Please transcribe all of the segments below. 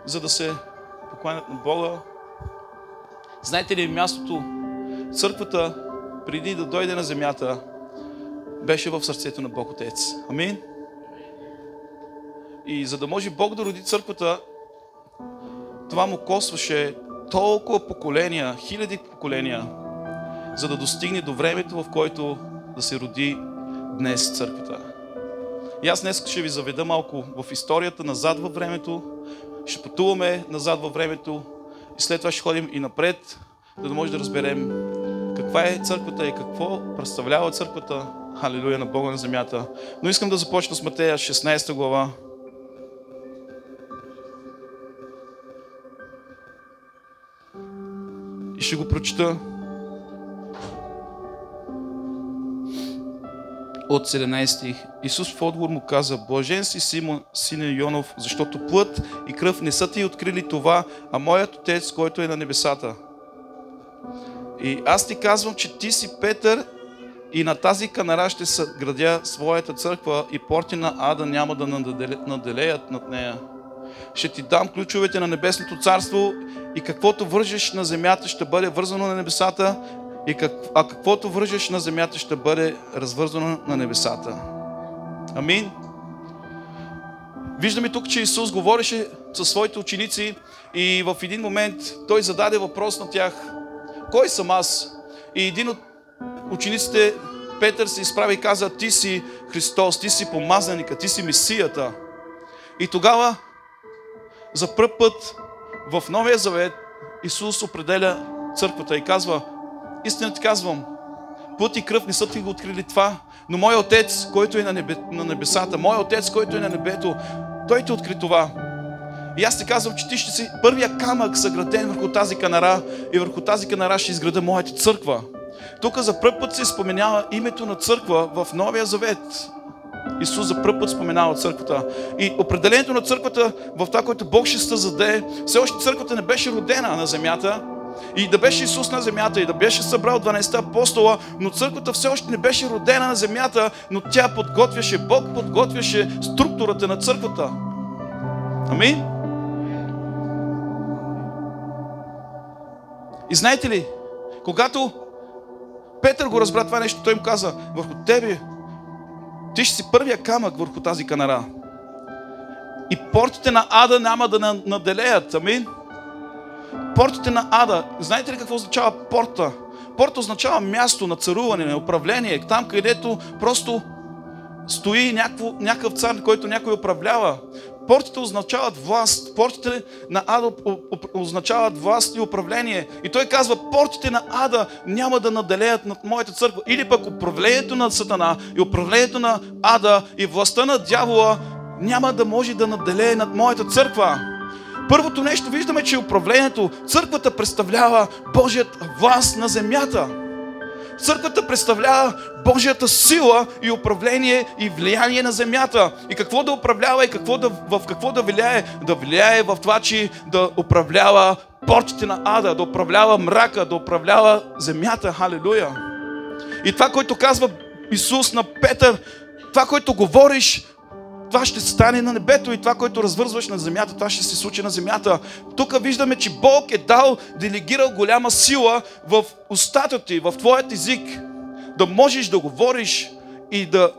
за да се покланят на Бога. Знаете ли, мястото, църквата, преди да дойде на земята, беше в сърцето на Бог Отец. Амин? И за да може Бог да роди църквата, това му костваше толкова поколения, хиляди поколения, за да достигне до времето, в което да се роди днес църквата. И аз днес ще ви заведа малко в историята, назад във времето, ще пътуваме назад във времето и след това ще ходим и напред, за да може да разберем каква е църквата и какво представлява църквата. Халелуя на Бога на земята. Но искам да започна с Матея 16 глава. И ще го прочета от 17 стих. Исус в отговор му каза: блажен си, Симон, сине Йонов, защото плът и кръв не са ти открили това, а моят Отец, който е на небесата. И аз ти казвам, че ти си Петър и на тази канара ще съградя своята църква и порти на ада няма да наделеят над нея. Ще ти дам ключовете на небесното царство и каквото вържеш на земята ще бъде вързано на небесата, а каквото вържеш на земята ще бъде развързано на небесата. Амин. Виждаме тук, че Исус говореше със своите ученици и в един момент Той зададе въпрос на тях: кой съм аз? И един от учениците, Петър, се изправи и каза: ти си Христос, ти си помазаника, ти си Месията. И тогава за пръв път в Новия Завет Исус определя църквата и казва: истина ти казвам, плът и кръв не са ти го открили това, но Моя Отец, който е на небесата, Моя Отец, който е на небето, Той ти откри това. И аз ти казвам, че ти ще си първия камък съграден върху тази канара и върху тази канара ще изграда моята църква. Тук за пръв път се споменава името на църква в Новия Завет. Исус за пръв път споменава църквата. И определението на църквата в това, което Бог ще създаде, все още църквата не беше родена на земята. И да беше Исус на земята и да беше събрал 12 апостола, но църквата все още не беше родена на земята, но тя подготвяше, Бог подготвяше структурата на църквата. Амин? И знаете ли, когато Петър го разбра това нещо, той им каза: върху тебе, ти ще си първия камък върху тази канара. И портите на ада няма да наделеят. Амин? Портите на ада. Знаете ли какво означава порта? Порта означава място на царуване, на управление. Там, където просто стои някакъв цар, който някой управлява. Портите означават власт. Портите на ада означават власт и управление. И той казва: портите на ада няма да наделеят над моята църква. Или пък управлението на Сатана и управлението на ада и властта на дявола няма да може да наделее над моята църква. Първото нещо виждаме, че управлението, църквата представлява Божията власт на земята. Църквата представлява Божията сила и управление и влияние на земята. И какво да управлява и в какво да влияе? Да влияе в това, че да управлява портите на ада, да управлява мрака, да управлява земята. Халелуя! И това, което казва Исус на Петър, това, което говориш, това ще стане на небето, и това, което развързваш на земята, това ще се случи на земята. Тук виждаме, че Бог е делегирал голяма сила в устата ти, в твоят език, да можеш да говориш и да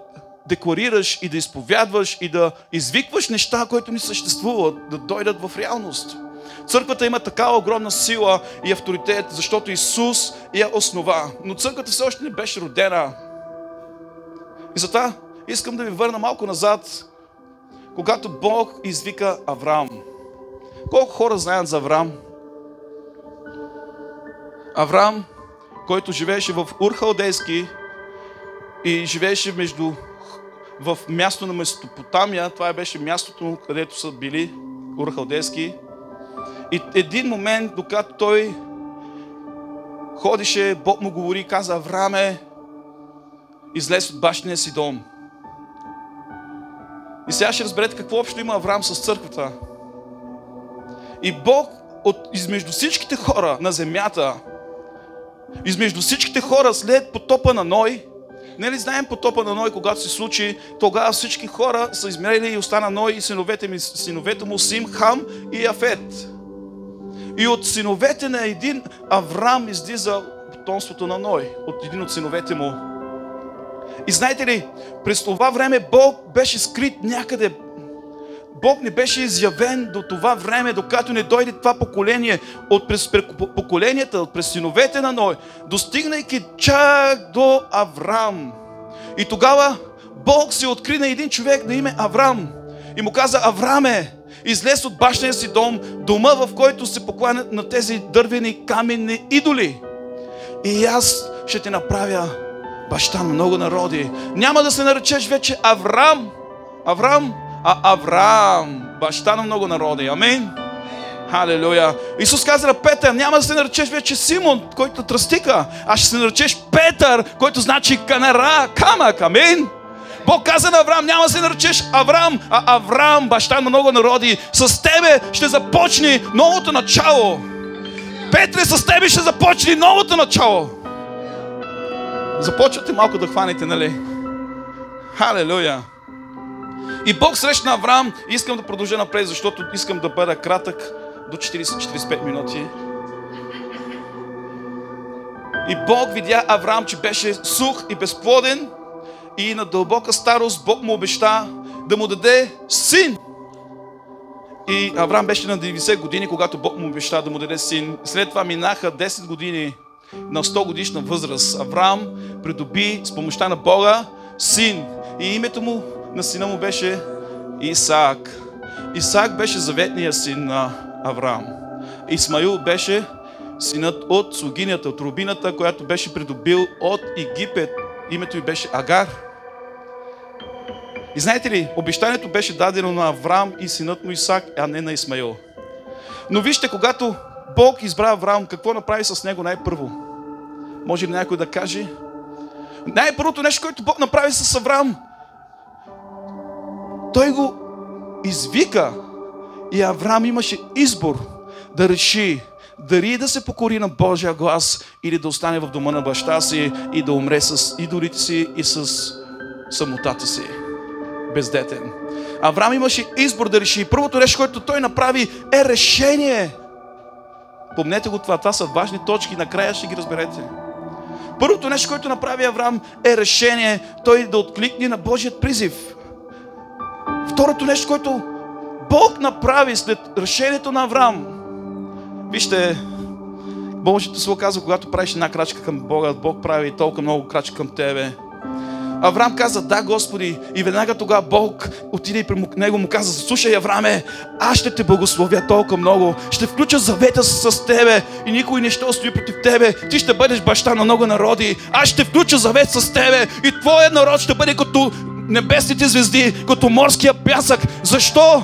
декларираш и да изповядваш и да извикваш неща, които не съществуват, да дойдат в реалност. Църквата има такава огромна сила и авторитет, защото Исус я основа. Но църквата все още не беше родена. И затова искам да ви върна малко назад, когато Бог извика Авраам. Колко хора знаят за Авраам? Авраам, който живееше в Ур Халдейски и живееше в място на Месопотамия. Това беше мястото, където са били Ур Халдейски. И един момент, докато той ходеше, Бог му говори и каза: Аврааме, излез от бащиния си дом. И сега ще разберете какво общо има Авраам с църквата. И Бог измежду всичките хора на земята, измежду всичките хора след потопа на Ной, Нали знаем потопа на Ной, когато се случи, тогава всички хора са измерили и остана Ной и синовете му Сим, Хам и Афет. И от синовете на един Аврам излиза потомството на Ной, от един от синовете му. И знаете ли, през това време Бог беше скрит някъде. Бог не беше изявен до това време, докато не дойде това поколение, през поколенията, през синовете на Ной, достигнайки чак до Аврам. И тогава Бог се откри на един човек на име Аврам и му каза: Авраме, излез от бащиния си дом, дома, в който се покланят на тези дървени каменни идоли. И аз ще те направя баща на много народи. Няма да се наречеш вече Аврам, а Авраам, баща на много народи. Амин. Халелуя. Исус каза на Петър: няма да се наречеш вече Симон, който тръстика, а ще се наречеш Петър, който значи канара, камък. Амин. Бог каза на Авраам: няма да се наречеш Аврам, а Авраам, баща на много народи. С тебе ще започне новото начало. Петре, с тебе ще започне новото начало. Започвате малко да хванете, нали? Халелуя. И Бог срещна Авраам. Искам да продължа напред, защото искам да бъда кратък, до 40-45 минути. И Бог видя Авраам, че беше сух и безплоден, и на дълбока старост Бог му обеща да му даде син. И Авраам беше на 90 години, когато Бог му обеща да му даде син. След това минаха 10 години. На 100 годишна възраст Авраам придоби с помощта на Бога син. И името му на сина му беше Исаак. Исаак беше заветният син на Авраам. Исмаил беше синът от слугинята, от рубината, която беше придобил от Египет. Името й беше Агар. И знаете ли, обещанието беше дадено на Авраам и синът му Исаак, а не на Исмаил. Но вижте, когато Бог избра Авраам, какво направи с него най-първо? Може ли някой да каже? Най-първото нещо, което Бог направи с Авраам, той го извика, и Авраам имаше избор да реши дали да се покори на Божия глас или да остане в дома на баща си и да умре с идолите си и с самотата си. Бездетен. Авраам имаше избор да реши. Първото нещо, което той направи, е решение. Помнете го това. Това са важни точки. Накрая ще ги разберете. Първото нещо, което направи Авраам, е решение той да откликне на Божият призив. Второто нещо, което Бог направи след решението на Авраам. Вижте, Божието Слово казва, когато правиш една крачка към Бога, Бог прави толкова много крачки към тебе. Авраам каза: да, Господи, и веднага тогава Бог отиде и при него му каза: слушай, Аврааме, аз ще те благословя толкова много, ще включа завета с тебе и никой не ще устои против тебе, ти ще бъдеш баща на много народи, аз ще включа завет с тебе и твоят народ ще бъде като небесните звезди, като морския пясък. Защо?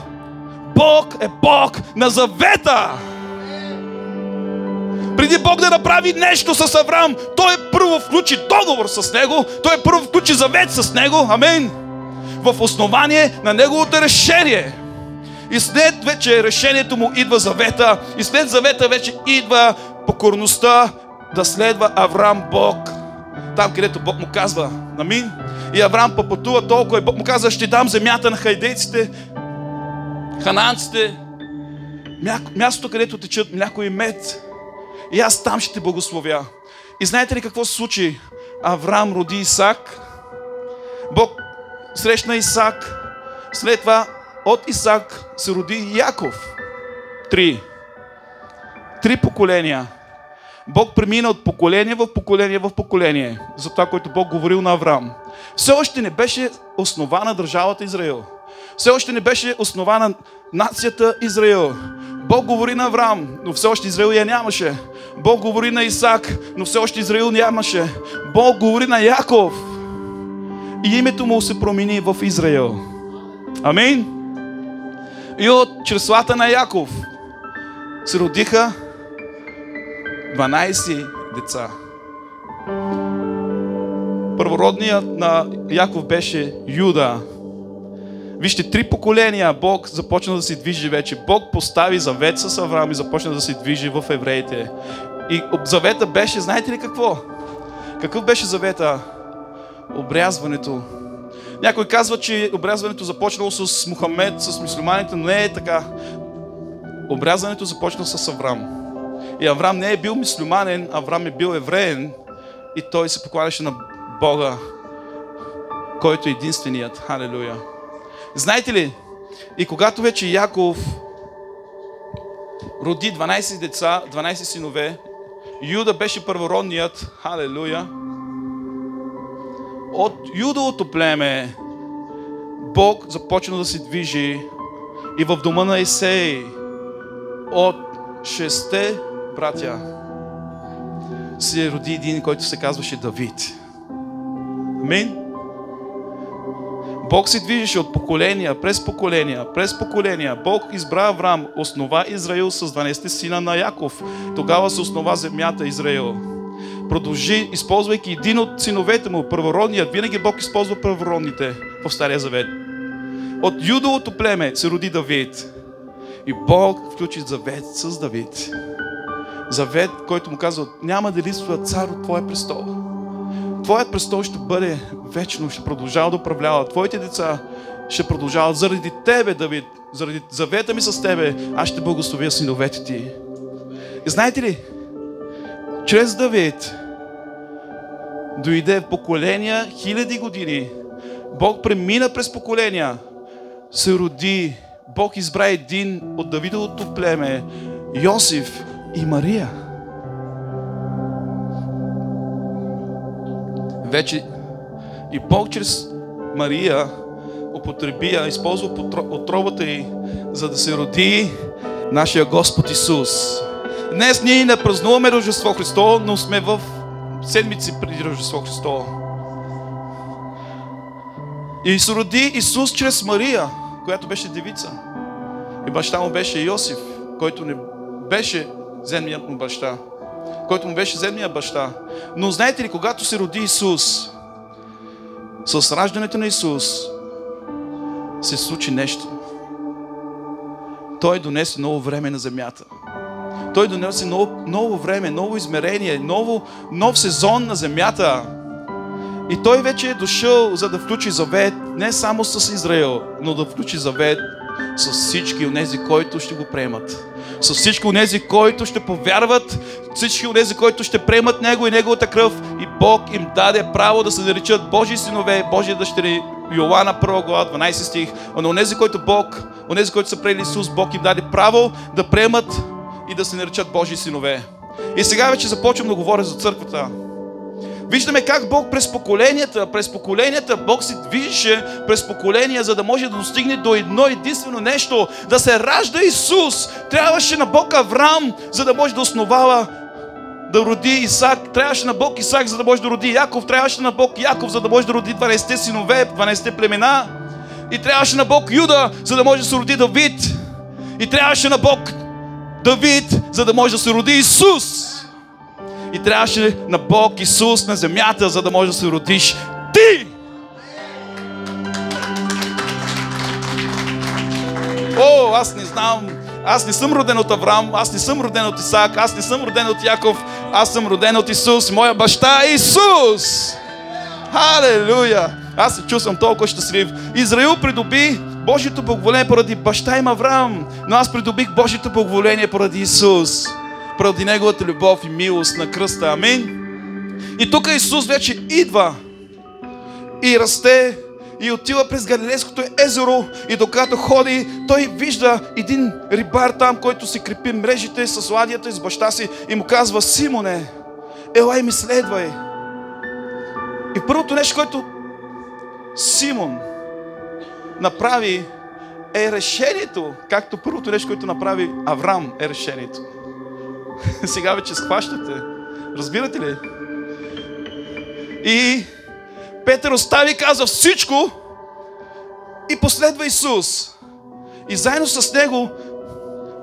Бог е Бог на завета. Преди Бог да направи нещо с Авраам, той първо включи договор с него, той първо включи завет с него, амин, в основание на неговото решение. И след вече решението му идва завета, и след завета вече идва покорността да следва Авраам Бог. Там, където Бог му казва, амин. И Авраам пътува толкова и Бог му казва: ще дам земята на хайдейците, ханаанците, мястото, където течат мляко и мед. И аз там ще те благословя. И знаете ли какво се случи? Авраам роди Исаак. Бог срещна Исаак. След това от Исаак се роди Яков. Три поколения. Бог премина от поколение в поколение в поколение. За това, което Бог говорил на Авраам. Все още не беше основана държавата Израил. Все още не беше основана нацията Израил. Бог говори на Авраам, но все още Израил я нямаше. Бог говори на Исаак, но все още Израил нямаше. Бог говори на Яков и името му се промени в Израил. Амин. И от чреслата на Яков се родиха 12 деца. Първородният на Яков беше Юда. Вижте, 3 поколения Бог започна да се движи вече. Бог постави завет с Авраам и започна да се движи в евреите. И завета беше, знаете ли какво? Какъв беше завета? обрязването. Някой казва, че обрязването започнало с Мухамед, с мюсюлманите, но не е така. Обрязването започнало с Аврам. И Аврам не е бил мюсюлманин, Аврам е бил евреен и той се покланяше на Бога, който е единственият. Халелуя! Знаете ли, и когато вече Яков роди 12 деца, 12 синове, Юда беше първородният, халелуя, от Юдовото племе Бог започна да се движи и в дома на Есей от 6 братя се роди един, който се казваше Давид. Амин. Бог се движеше от поколения, през поколения. Бог избра Аврам, основа Израил с 12 сина на Яков. Тогава се основа земята Израил. Продължи, използвайки един от синовете му, първородният. Винаги Бог използва първородните в Стария Завет. От Юдовото племе се роди Давид. И Бог включи завет с Давид. Завет, който му казва, няма да липсва цар от твоя престол. Твоят престол ще бъде вечно, ще продължава да управлява. Твоите деца ще продължават заради тебе, Давид. Заради завета ми с тебе, аз ще благословя синовете ти. И знаете ли, чрез Давид дойде в поколения, хиляди години. Бог премина през поколения, се роди. Бог избра един от Давидовото племе, Йосиф и Мария. Вече и Бог чрез Мария употреби, използва отробата й, за да се роди нашия Господ Исус. Днес ние не празнуваме Рождество Христово, но сме в седмици преди Рождество Христово. И се роди Исус чрез Мария, която беше девица. И баща му беше Йосиф, който не беше земният му баща. Който му беше земният баща. Но знаете ли, когато се роди Исус, с раждането на Исус, се случи нещо. Той донесе ново време на земята. Той донесе ново време, ново измерение, нов сезон на земята. И той вече е дошъл, за да включи завет не само с Израил, но да включи завет с всички онези, които ще го приемат. С всички онези, които ще повярват, всички онези, които ще приемат Него и Неговата кръв. И Бог им даде право да се наричат Божии синове, Божии дъщери. Йоанна 1 глава, 12 стих. Но онези, които са приели Исус, Бог им даде право да приемат и да се наричат Божии синове. И сега вече започвам да говоря за църквата. Виждаме как Бог през поколенията Бог се движеше през поколения, за да може да достигне до едно единствено нещо, да се ражда Исус. Трябваше на Бог Аврам, за да може да основава, да роди Исак. Трябваше на Бог Исак, за да може да роди Яков. Трябваше на Бог Яков, за да може да роди 12 синове, 12 племена. И трябваше на Бог Юда, за да може да се роди Давид. И трябваше на Бог Давид, за да може да се роди Исус. И трябваше на Бог Исус на земята, за да може да се родиш ти. О, аз не знам. Аз не съм роден от Аврам, аз не съм роден от Исак, аз не съм роден от Яков, аз съм роден от Исус. Моя баща е Исус. Халелуя! Аз се чувствам толкова щастлив. Израил придоби Божието благоволение поради баща им Аврам, но аз придобих Божието благоволение поради Исус. Поради Неговата любов и милост на кръста. Амин. И тук Исус вече идва и расте и отива през Галилейското езеро и докато ходи, той вижда един рибар там, който си крепи мрежите с ладията с баща си и му казва: Симоне, елай ми следвай. И първото нещо, което Симон направи, е решението, както първото нещо, което направи Аврам, е решението. Сега вече схващате. Разбирате ли? И Петър остави, каза всичко и последва Исус. И заедно с него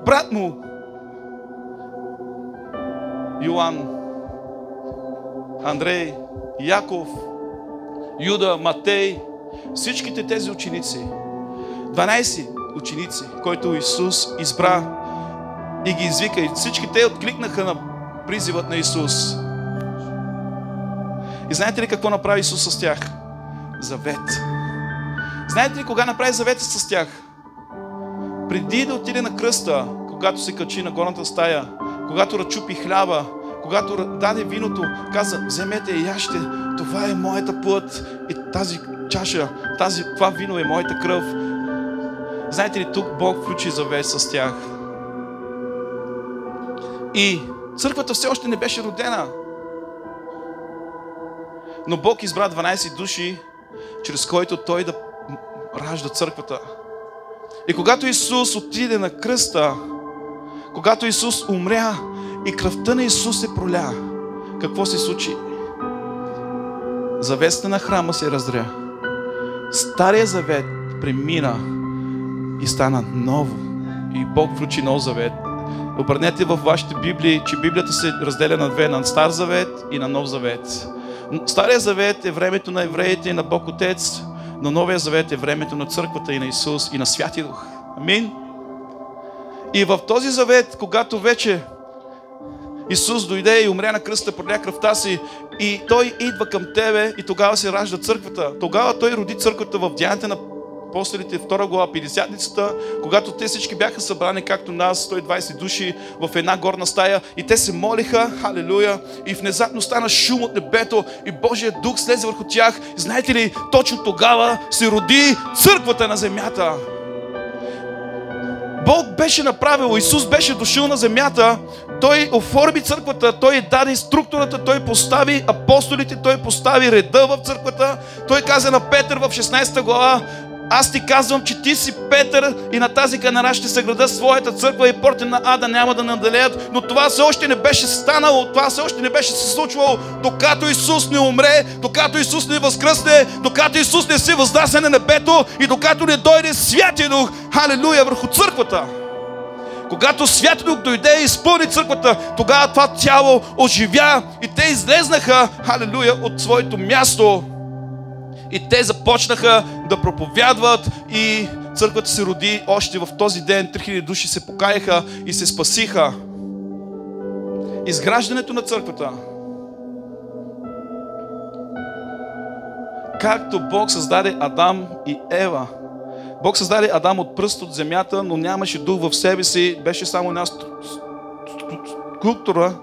брат му Йоан, Андрей, Яков, Юда, Матей, всичките тези ученици, 12 ученици, които Исус избра и ги извика, и всички те откликнаха на призивът на Исус. И знаете ли какво направи Исус с тях? Завет. Знаете ли кога направи завета с тях? Преди да отиде на кръста, когато се качи на горната стая, когато разчупи хляба, когато даде виното, каза: вземете и яжте, това е моята плът и тази чаша, това вино е моята кръв. Знаете ли, тук Бог включи завет с тях. И църквата все още не беше родена. Но Бог избра 12 души, чрез които Той да ражда църквата. И когато Исус отиде на кръста, когато Исус умря и кръвта на Исус се проля, какво се случи? Завесата на храма се раздря. Стария завет премина и стана ново. И Бог включи нов завет. Обърнете във вашите Библии, че Библията се разделя на две, на Стар завет и на Нов завет. Стария завет е времето на евреите и на Бог Отец, но Новия завет е времето на църквата и на Исус и на Святия Дух. Амин. И в този завет, когато вече Исус дойде и умря на кръста, проля кръвта си и Той идва към тебе и тогава се ражда църквата. Тогава Той роди църквата в Деяните на апостолите, 2 глава, Петдесятницата, когато те всички бяха събрани, както нас, 120 души в една горна стая и те се молиха, халелуя, и внезапно стана шум от небето и Божия дух слезе върху тях. Знаете ли, точно тогава се роди църквата на земята. Бог беше направил, Исус беше дошъл на земята, Той оформи църквата, Той даде структурата, Той постави апостолите, Той постави реда в църквата. Той каза на Петър в 16 глава: аз ти казвам, че ти си Петър и на тази канара ще съграда своята църква и портите на ада няма да надалеят. Но това все още не беше станало, това все още не беше се случвало, докато Исус не умре, докато Исус не възкръсне, докато Исус не се възнесе на небето и докато не дойде Святия Дух, халелуя, върху църквата. Когато Святия Дух дойде и изпълни църквата, тогава това тяло оживя и те излезнаха, халелуя, от своето място. И те започнаха да проповядват и църквата се роди още в този ден. 3000 души се покаяха и се спасиха. Изграждането на църквата. Както Бог създаде Адам и Ева. Бог създаде Адам от пръст от земята, но нямаше дух в себе си. Беше само една скулптура.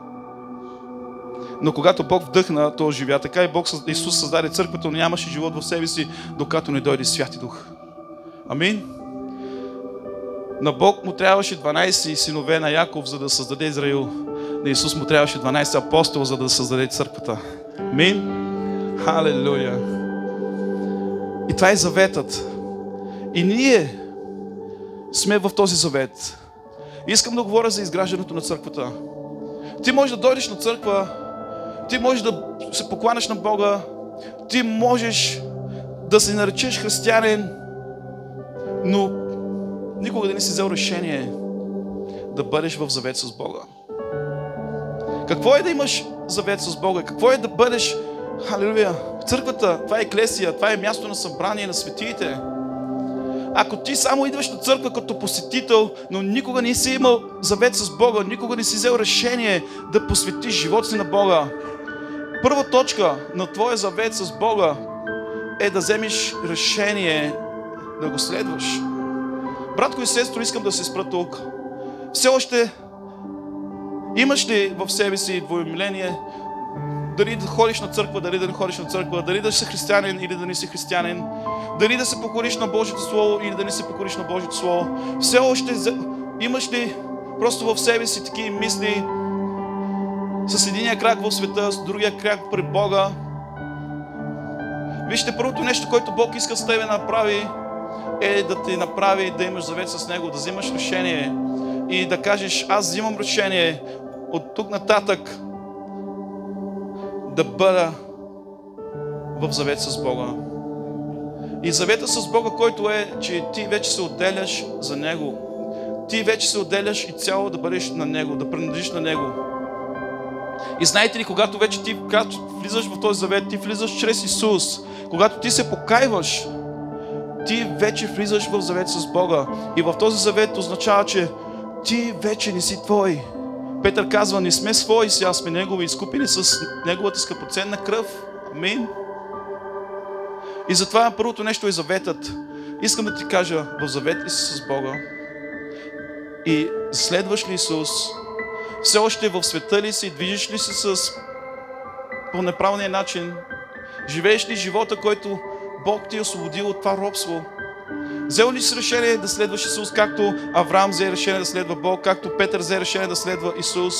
Но когато Бог вдъхна, то оживя. Така и Исус създаде църквата, но нямаше живот в себе си, докато не дойде Святи Дух. Амин. На Бог му трябваше 12 синове на Яков, за да създаде Израил. На Исус му трябваше 12 апостола, за да създаде църквата. Амин. Халелуя. И това е заветът. И ние сме в този завет. Искам да говоря за изграждането на църквата. Ти можеш да дойдеш на църква, ти можеш да се покланяш на Бога, ти можеш да се наречеш християнин, но никога да не си взел решение да бъдеш в завет с Бога. Какво е да имаш завет с Бога? Какво е да бъдеш, халелуя, църквата? Това е еклесия, това е място на събрание на светиите. Ако ти само идваш на църква като посетител, но никога не си имал завет с Бога, никога не си взел решение да посветиш живота си на Бога, първа точка на твоя завет с Бога е да вземеш решение да го следваш. Братко и сестро, искам да се спра тук. Все още имаш ли в себе си двоемление? Дали да ходиш на църква, дали да не ходиш на църква, дали да си християнин или да не си християнин, дали да се покориш на Божието Слово или да не се покориш на Божието Слово. Все още имаш ли просто в себе си такива мисли с единия крак в света, с другия крак пред Бога? Вижте, първото нещо, което Бог иска с тебе да направи, е да те направи да имаш завет с Него, да взимаш решение и да кажеш: аз взимам решение от тук нататък да бъда в завет с Бога. И завета с Бога, който е, че ти вече се отделяш за Него. Ти вече се отделяш и цяло да бъдеш на Него, да принадлежиш на Него. И знаете ли, когато вече ти влизаш в този завет, ти влизаш чрез Исус. Когато ти се покайваш, ти вече влизаш в завет с Бога. И в този завет означава, че ти вече не си твой. Петър казва: не сме свои, сега сме Негови, изкупени с Неговата скъпоценна кръв. Амин. И затова първото нещо е заветът. Искам да ти кажа, в завет ли си с Бога? И следваш ли Исус? Все още в света ли си? Движиш ли се по неправилния начин? Живееш ли живота, който Бог ти е освободил от това робство? Взел ли си решение да следваш Исус, както Авраам взе решение да следва Бог, както Петър взе решение да следва Исус?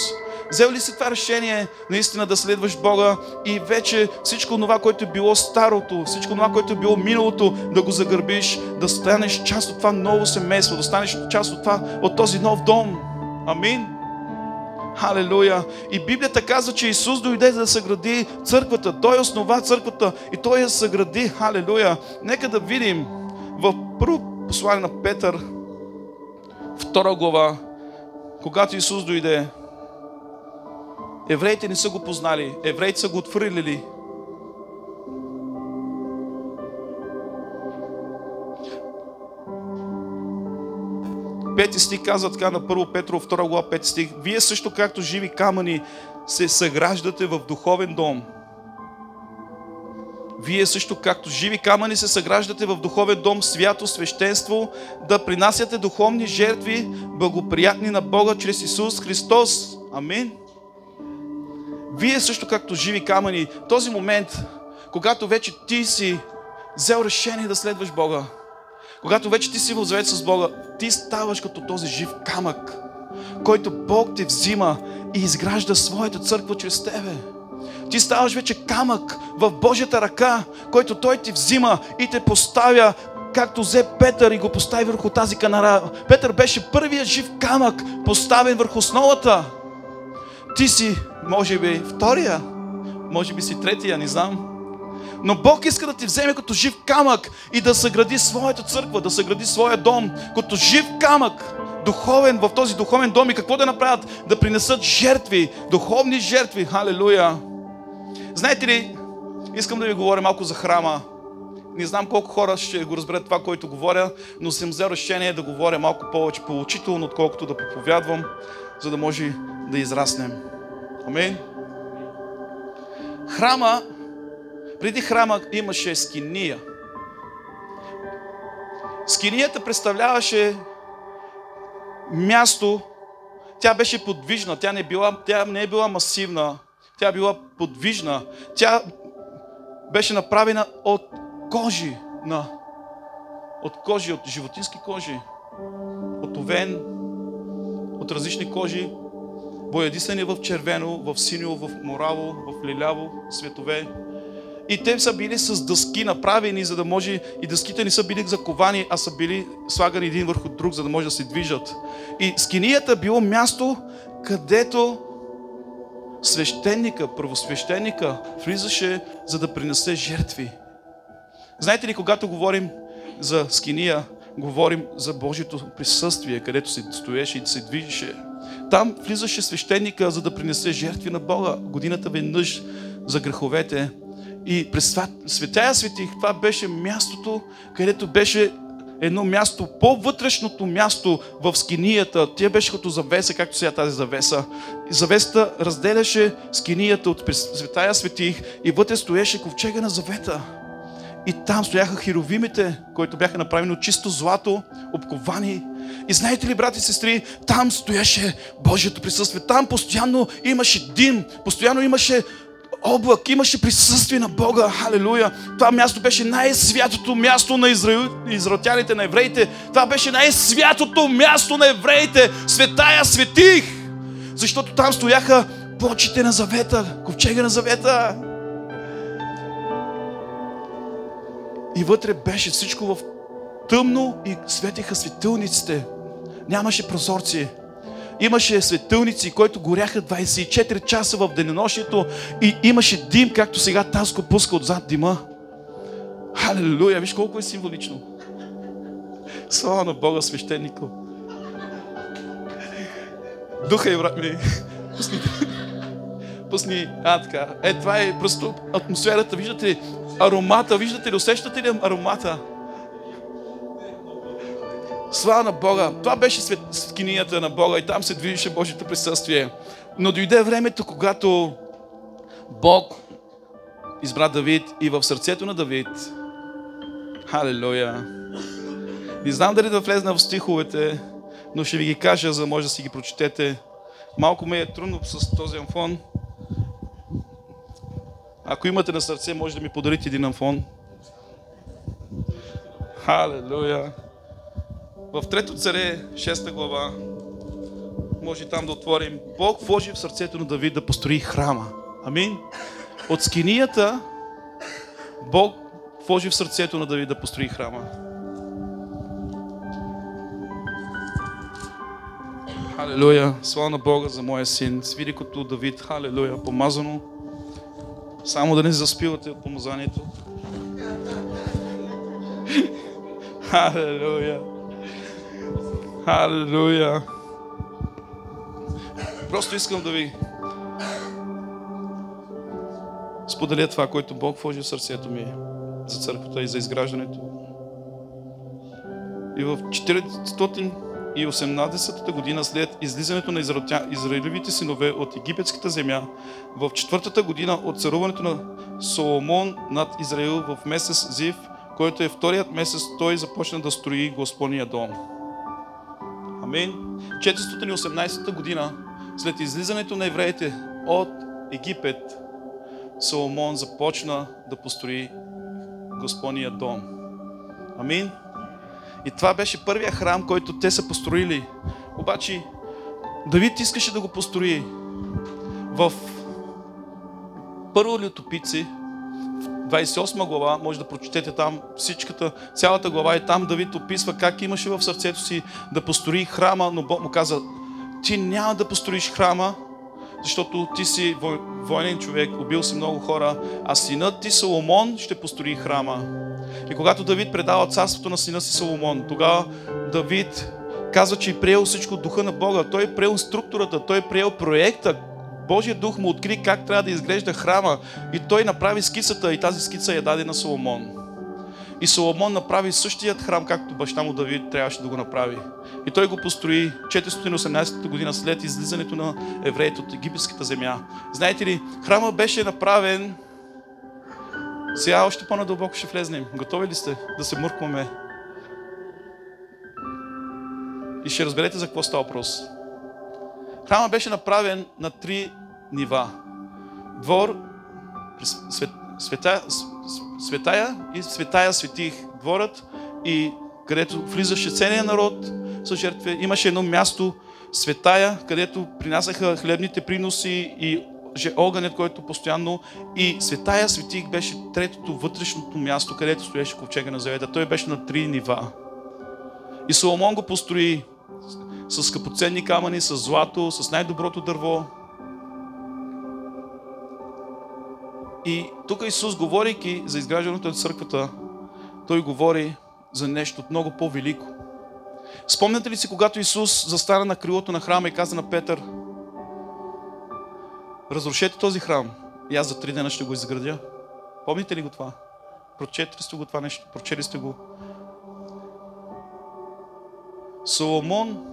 Взел ли си това решение наистина да следваш Бога и вече всичко това, което е било старото, всичко това, което е било миналото, да го загърбиш, да станеш част от това ново семейство, да станеш част от този нов дом? Амин. Халелуя! И Библията казва, че Исус дойде да съгради църквата. Той основа църквата и Той я съгради. Халелуя! Нека да видим в първо послание на Петър, 2 глава, когато Исус дойде. Евреите не са го познали. Евреите са го отхвърлили. Пети стих казва така на 1 Петро 2 глава 5 стих. Вие също както живи камъни се съграждате в духовен дом. Вие също както живи камъни се съграждате в духовен дом, свято свещенство, да принасяте духовни жертви, благоприятни на Бога чрез Исус Христос. Амин. Вие също както живи камъни. Този момент, когато вече ти си взел решение да следваш Бога, когато вече ти си в завет с Бога, ти ставаш като този жив камък, който Бог те взима и изгражда своята църква чрез тебе. Ти ставаш вече камък в Божията ръка, който Той ти взима и те поставя, както взе Петър и го постави върху тази канара. Петър беше първият жив камък, поставен върху основата. Ти си, може би, втория, може би си третия, не знам. Но Бог иска да ти вземе като жив камък и да съгради своята църква, да съгради своя дом, като жив камък, духовен, в този духовен дом. И какво да направят? Да принесат жертви, духовни жертви. Халелуя! Знаете ли, искам да ви говоря малко за храма. Не знам колко хора ще го разберат това, което говоря, но съм взел решение да говоря малко повече поучително, отколкото да проповядвам, за да може да израснем. Амин. Храма, преди храма имаше скиния. Скинията представляваше място, тя беше подвижна, тя не е била масивна, тя била подвижна. Тя беше направена от кожи, от животински кожи, от овен, от различни кожи, боядисани в червено, в синьо, в мораво, в лиляво цветове. И те са били с дъски направени, за да може, и дъските не са били заковани, а са били слагани един върху друг, за да може да се движат. И скинията било място, където свещеника, първосвещеника влизаше, за да принесе жертви. Знаете ли, когато говорим за скиния, говорим за Божието присъствие, където се стоеше и се движеше. Там влизаше свещеника, за да принесе жертви на Бога. Годината веднъж за греховете. И през Светая Светих, това беше мястото, където беше едно място, по-вътрешното място в скинията. Тя беше като завеса, както сега тази завеса. Завесата разделяше скинията от Светая Светих и вътре стоеше ковчега на завета. И там стояха херовимите, които бяха направени от чисто злато, обковани. И знаете ли, брати и сестри, там стоеше Божието присъствие. Там постоянно имаше дим, постоянно имаше облак, имаше присъствие на Бога. Халелуя! Това място беше най-святото място на израелтяните, на евреите. Това беше най-святото място на евреите. Светая Светих! Защото там стояха плочите на завета, ковчега на завета. И вътре беше всичко в тъмно и светиха светилниците. Нямаше прозорци. Имаше светилници, които горяха 24 часа в денонощието и имаше дим, както сега Таско пуска отзад дима. Халелуя! Виж колко е символично. Слава на Бога, свещенико. Духа и брат ми. Пусни. Така. Това е просто атмосферата. Виждате ли аромата? Виждате ли? Усещате ли аромата? Слава на Бога. Това беше скинията на Бога и там се движеше Божието присъствие. Но дойде времето, когато Бог избра Давид и в сърцето на Давид. Халелуя! Не знам дали да влезна в стиховете, но ще ви ги кажа, за да може да си ги прочетете. Малко ме е трудно с този амфон. Ако имате на сърце, може да ми подарите един амфон. Халелуя! В 3 Царе, 6 глава, може там да отворим. Бог вложи в сърцето на Давид да построи храма. Амин. От скинията Бог вложи в сърцето на Давид да построи храма. Халелуя. Слава на Бога за моя син. С великото Давид. Халелуя. Помазано. Само да не заспивате от помазанието. Халелуя. Халелуя. Просто искам да ви споделя това, което Бог вложи в сърцето ми за църквата и за изграждането. И в 418 година след излизането на израилевите синове от египетската земя, в 4-та година от царуването на Соломон над Израил в месец Зив, който е вторият месец, той започна да строи Господния дом. Амин. 418 година след излизането на евреите от Египет, Соломон започна да построи Господния дом. Амин. И това беше първия храм, който те са построили. Обаче Давид искаше да го построи в Първо Летопици, 28 глава, може да прочетете там цялата глава, и там Давид описва как имаше в сърцето си да построи храма, но Бог му каза: ти няма да построиш храма, защото ти си военен човек, убил си много хора, а синът ти Соломон ще построи храма. И когато Давид предава царството на сина си Соломон, тогава Давид казва, че е приел всичко от духа на Бога. Той е приел структурата, той е приел проекта. Божият дух му откри как трябва да изглежда храма и той направи скицата, и тази скица я даде на Соломон. И Соломон направи същият храм, както баща му Давид трябваше да го направи. И той го построи 418 година след излизането на евреите от египетската земя. Знаете ли, храма беше направен... Сега още по-надълбоко ще влезнем. Готови ли сте да се мъркваме? И ще разберете за какво става въпрос. Храма беше направен на 3 нива. Двор, светая и светая светих. Дворът, и където влизаше целият народ с жертви. Имаше едно място, светая, където принасяха хлебните приноси и огънят, който постоянно, и светая светих беше третото, вътрешното място, където стоеше ковчега на завета. Той беше на 3 нива. И Соломон го построи с скъпоценни камъни, с злато, с най-доброто дърво. И тук Исус, говорейки за изграждането на църквата, той говори за нещо много по-велико. Спомняте ли си, когато Исус застана на крилото на храма и каза на Петър: разрушете този храм и аз за 3 дена ще го изградя? Помните ли го това? Прочели сте го това нещо? Прочели сте го? Соломон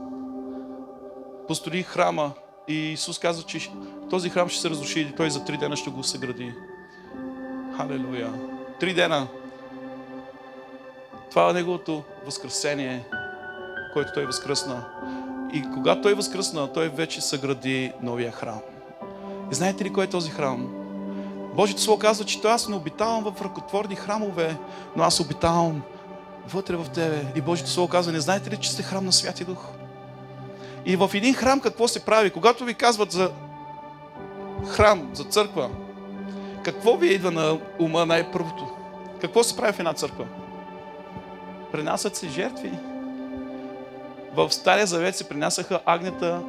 построи храма и Исус каза, че този храм ще се разруши и той за 3 дена ще го съгради. Халелуя! 3 дена. Това е неговото възкресение, който той възкръсна. И когато той възкръсна, той вече съгради новия храм. И знаете ли кой е този храм? Божието Слово казва, че аз не обитавам в ръкотворни храмове, но аз обитавам вътре в тебе. И Божието Слово казва: не знаете ли, че сте храм на Святия Дух? И в един храм какво се прави? Когато ви казват за храм, за църква, какво ви идва на ума най-първото? Какво се прави в една църква? Принасят се жертви. В Стария Завет се принасяха агнета,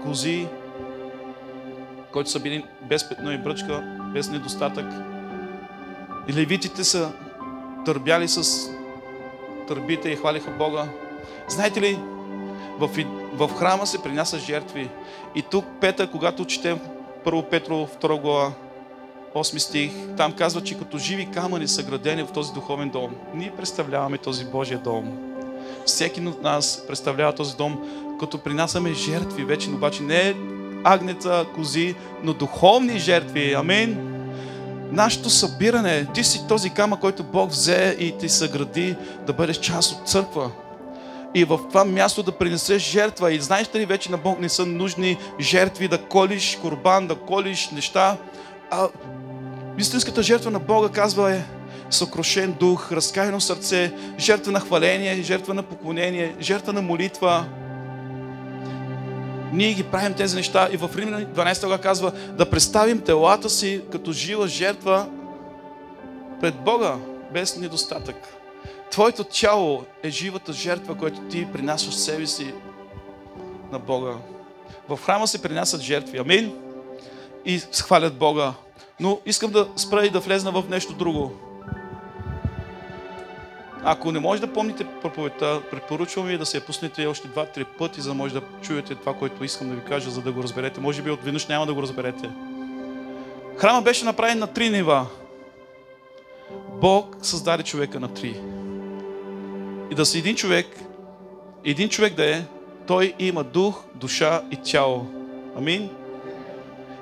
кози, които са били без петно и бръчка, без недостатък. И левитите са търбяли с търбите и хвалиха Бога. Знаете ли, в храма се принасят жертви. И тук Петър, когато четем 1 Петро 2 глава, 8 стих, там казва, че като живи камъни са градени в този духовен дом. Ние представляваме този Божия дом. Всеки от нас представлява този дом, като принасяме жертви вече, обаче не агнеца, кози, но духовни жертви. Амин. нашето събиране, ти си този камък, който Бог взе и ти съгради да бъдеш част от църква. И в това място да принесеш жертва. И знаеш ли вече на Бог не са нужни жертви, да колиш курбан, да колиш неща. А истинската жертва на Бога, казва, е съкрушен дух, разкаяно сърце, жертва на хваление, жертва на поклонение, жертва на молитва. Ние ги правим тези неща и в Римляни 12 глава казва да представим телата си като жива жертва пред Бога, без недостатък. Твоето тяло е живата жертва, която ти принасяш себе си на Бога. В храма се принасят жертви, амин, и хвалят Бога. Но искам да спра и да влезна в нещо друго. Ако не може да помните проповедта, препоръчвам ви да се я пуснете още 2-3 пъти, за да може да чуете това, което искам да ви кажа, за да го разберете. Може би отведнъж няма да го разберете. Храма беше направен на 3 нива. Бог създаде човека на 3. И да си един човек да е, той има дух, душа и тяло. Амин.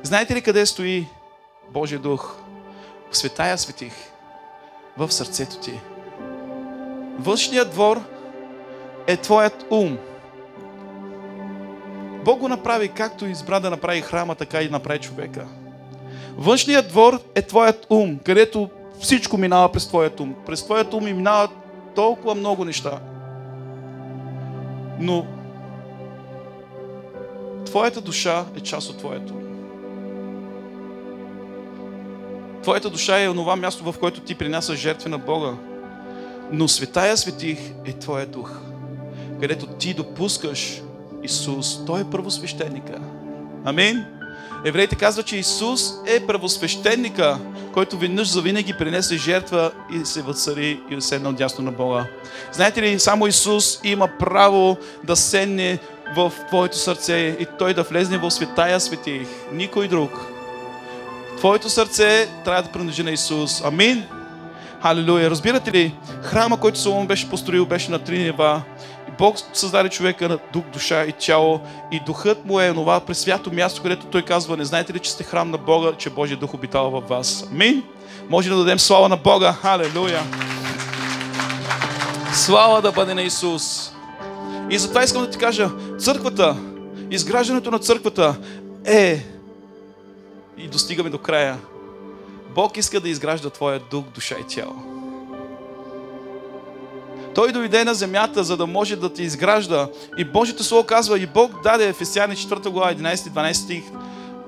Знаете ли къде стои Божия дух? В Светая светих, в сърцето ти. Външният двор е твоят ум. Бог го направи както избра да направи храма, така и направи човека. Външният двор е твоят ум, където всичко минава през твоят ум. През твоят ум и минават толкова много неща. Но твоята душа е част от твоето. Твоята душа е онова място, в което ти принасяш жертви на Бога. Но Светая светих е твоя дух, където ти допускаш Исус. Той е първосвещеника. Амин. Евреите казват, че Исус е първосвещеника, който веднъж завинаги принесе жертва и се възцари и седна отдясно на Бога. Знаете ли, само Исус има право да седне в твоето сърце и Той да влезне в Светая светих. Никой друг. Твоето сърце трябва да принадлежи на Исус. Амин. Халелуя. Разбирате ли, храма, който Соломон беше построил, беше на 3 нива. Бог създаде човека на дух, душа и тяло и духът му е онова пресвято място, където той казва, не знаете ли, че сте храм на Бога, че Божия дух обитава във вас. Амин. Може да дадем слава на Бога. Халелуя. Слава да бъде на Исус. И затова искам да ти кажа, църквата, изграждането на църквата е, и достигаме до края, Бог иска да изгражда твоя дух, душа и тяло. Той дойде на земята, за да може да те изгражда. И Божието Слово казва, и Бог даде, Ефесяни 4 глава, 11-12 стих,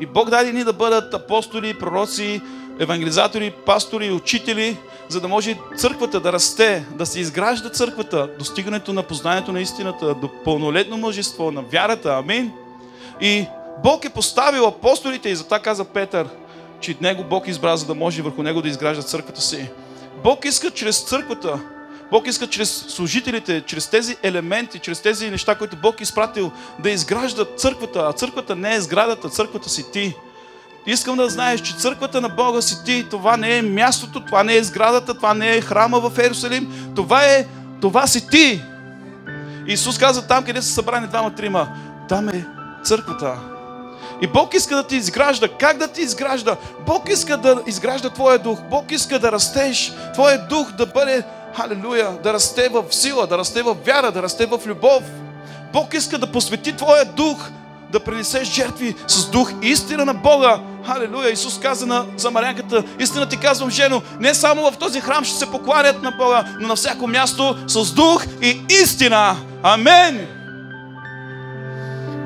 и Бог даде ни да бъдат апостоли, пророци, евангелизатори, пастори, учители, за да може църквата да расте, да се изгражда църквата, достигането на познанието на истината, до пълнолетно мъжество, на вярата. Амин. И Бог е поставил апостолите, и затова каза Петър, че него Бог избра, за да може върху него да изгражда църквата си. Бог иска чрез църквата, Бог иска чрез служителите, чрез тези елементи, чрез тези неща, които Бог изпратил, да изгражда църквата. А църквата не е сградата, църквата си ти. Искам да знаеш, че църквата на Бога си ти. Това не е мястото, това не е сградата, това не е храма в Иерусалим. Това си ти. Исус каза, там, къде са събрани 2-3, там е църквата. И Бог иска да ти изгражда. Как да ти изгражда? Бог иска да изгражда твоя дух. Бог иска да растеш. Твоя дух да бъде, халелуя, да расте в сила, да расте в вяра, да расте в любов. Бог иска да посвети твоя дух, да принесеш жертви с дух и истина на Бога. Халелуя! Исус каза на самарянката, истина ти казвам, жено, не само в този храм ще се покланят на Бога, но на всяко място с дух и истина. Амен!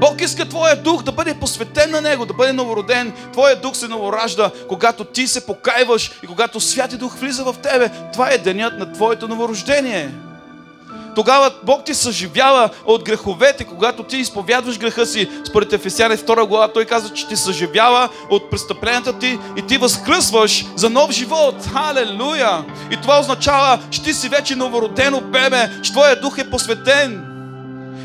Бог иска твоя дух да бъде посветен на Него, да бъде новороден. Твоя дух се новоражда, когато ти се покайваш и когато Святи Дух влиза в тебе. Това е денят на твоето новорождение. Тогава Бог ти съживява от греховете, когато ти изповядваш греха си. Според Ефесяни 2 глава той казва, че ти съживява от престъпленията ти и ти възкръсваш за нов живот. Халелуя! И това означава, че ти си вече новородено бебе, че твоя дух е посветен.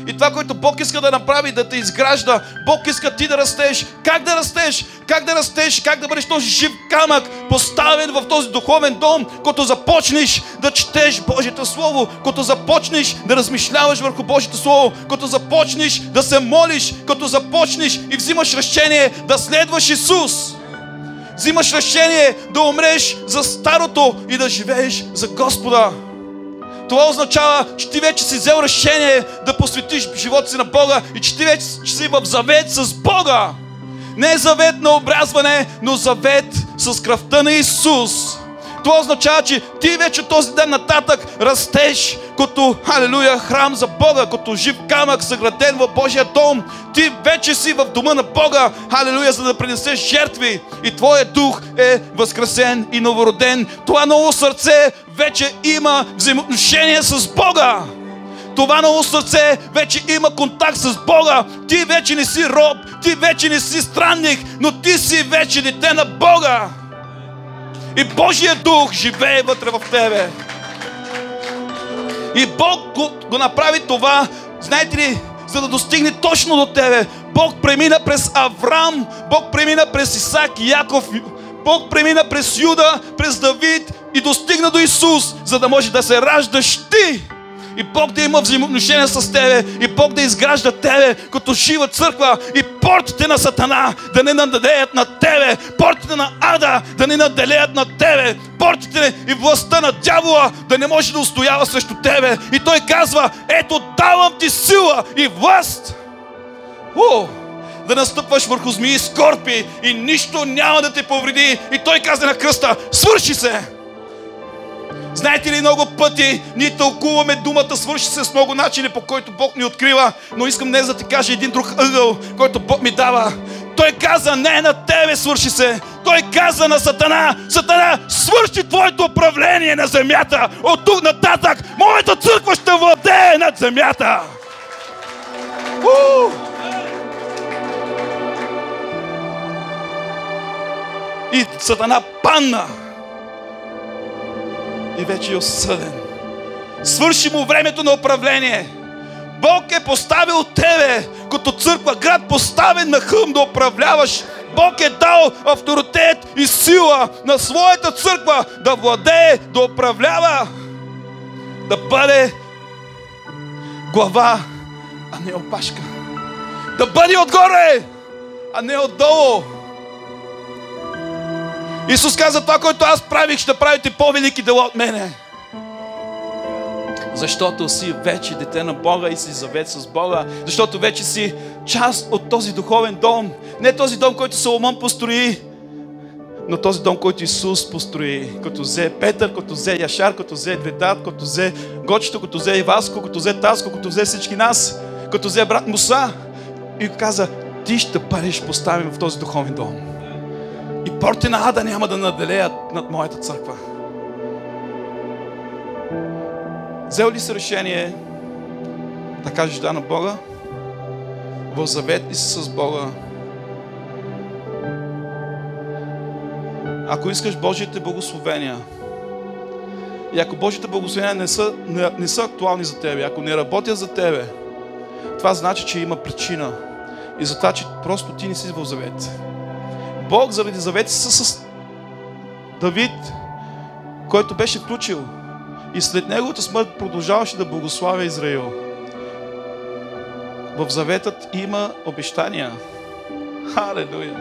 И това, което Бог иска да направи, да те изгражда, Бог иска ти да растеш. Как да растеш? Как да растеш? Как да бъдеш този жив камък, поставен в този духовен дом, като започнеш да четеш Божието Слово, като започнеш да размишляваш върху Божието Слово, като започнеш да се молиш, като започнеш и взимаш решение да следваш Исус. взимаш решение да умреш за старото и да живееш за Господа. Това означава, че ти вече си взел решение да посветиш живота си на Бога и че ти вече си в завет с Бога. Не завет на обрязване, но завет с кръвта на Исус. Това означава, че ти вече този ден нататък растеш като, халелуя, храм за Бога, като жив камък, съграден в Божия дом. Ти вече си в дома на Бога, халелуя, за да принесеш жертви. И твоят дух е възкресен и новороден. Това ново сърце вече има взаимоотношение с Бога. Това ново сърце вече има контакт с Бога. Ти вече не си роб, ти вече не си странник, но ти си вече дете на Бога. И Божия дух живее вътре в тебе. И Бог го направи това, знаете ли, за да достигне точно до тебе. Бог премина през Авраам, Бог премина през Исак и Яков, Бог премина през Юда, през Давид и достигна до Исус, за да може да се раждаш ти. И Бог да има взаимоотношения с тебе. И Бог да изгражда тебе като жива църква. И портите на Сатана да не наделеят на тебе. Портите на ада да не наделеят на тебе. Портите и властта на дявола да не може да устоява срещу тебе. И той казва: ето давам ти сила и власт. Да настъпваш върху змии и скорпи и нищо няма да те повреди. И той каза на кръста: свърши се. Знаете ли, много пъти ние тълкуваме думата свърши се с много начини, по който Бог ни открива, но искам днес да ти кажа един друг ъгъл, който Бог ми дава. Той каза: не на тебе свърши се. Той каза на Сатана: Сатана, свърши твоето управление на земята. От тук нататък моята църква ще владее над земята. И Сатана падна. И вече е осъден. Свърши му времето на управление. Бог е поставил тебе като църква, град поставен на хълм да управляваш. Бог е дал авторитет и сила на своята църква да владее, да управлява, да бъде глава, а не опашка. Да бъде отгоре, а не отдолу. Исус каза: това, което аз правих, ще правите по-велики дела от мене. Защото си вече дете на Бога и си завет с Бога. Защото вече си част от този духовен дом. Не този дом, който Соломон построи, но този дом, който Исус построи. Като взе Петър, като взе Яшар, като взе Ведат, като взе Гочето, като взе Иваско, като взе Таско, като взе всички нас, като взе брат Муса. И каза: ти ще бъдеш поставен в този духовен дом. И порти на ада няма да наделеят над моята църква. Взел ли си решение да кажеш да на Бога? В завет ли си с Бога? Ако искаш Божиите благословения и ако Божиите благословения не са актуални за тебе, ако не работят за тебе, това значи, че има причина. И за това, че просто ти не си в завет. Бог заради завет си с Давид, който беше включил и след неговата смърт продължаваше да благославя Израил. В заветът има обещания. Халелуя!